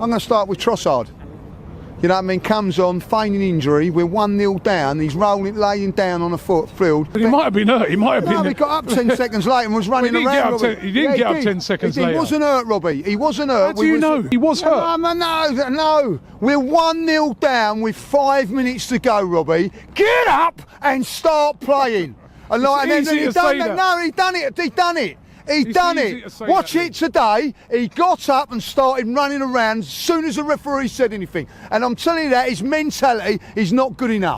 I'm going to start with Trossard. You know what I mean? Comes on, feigning injury. We're 1-0 down. He's laying down on the field. But he might have been hurt. He might have been. No, he got up 10 seconds later and was running around. He didn't get up 10 seconds later. He wasn't hurt, Robbie. He wasn't hurt. How do you know? He was hurt. No. We're 1-0 down with 5 minutes to go, Robbie. Get up and start playing. And he done it. He done it. Watch it today. He got up and started running around as soon as the referee said anything. And I'm telling you that his mentality is not good enough.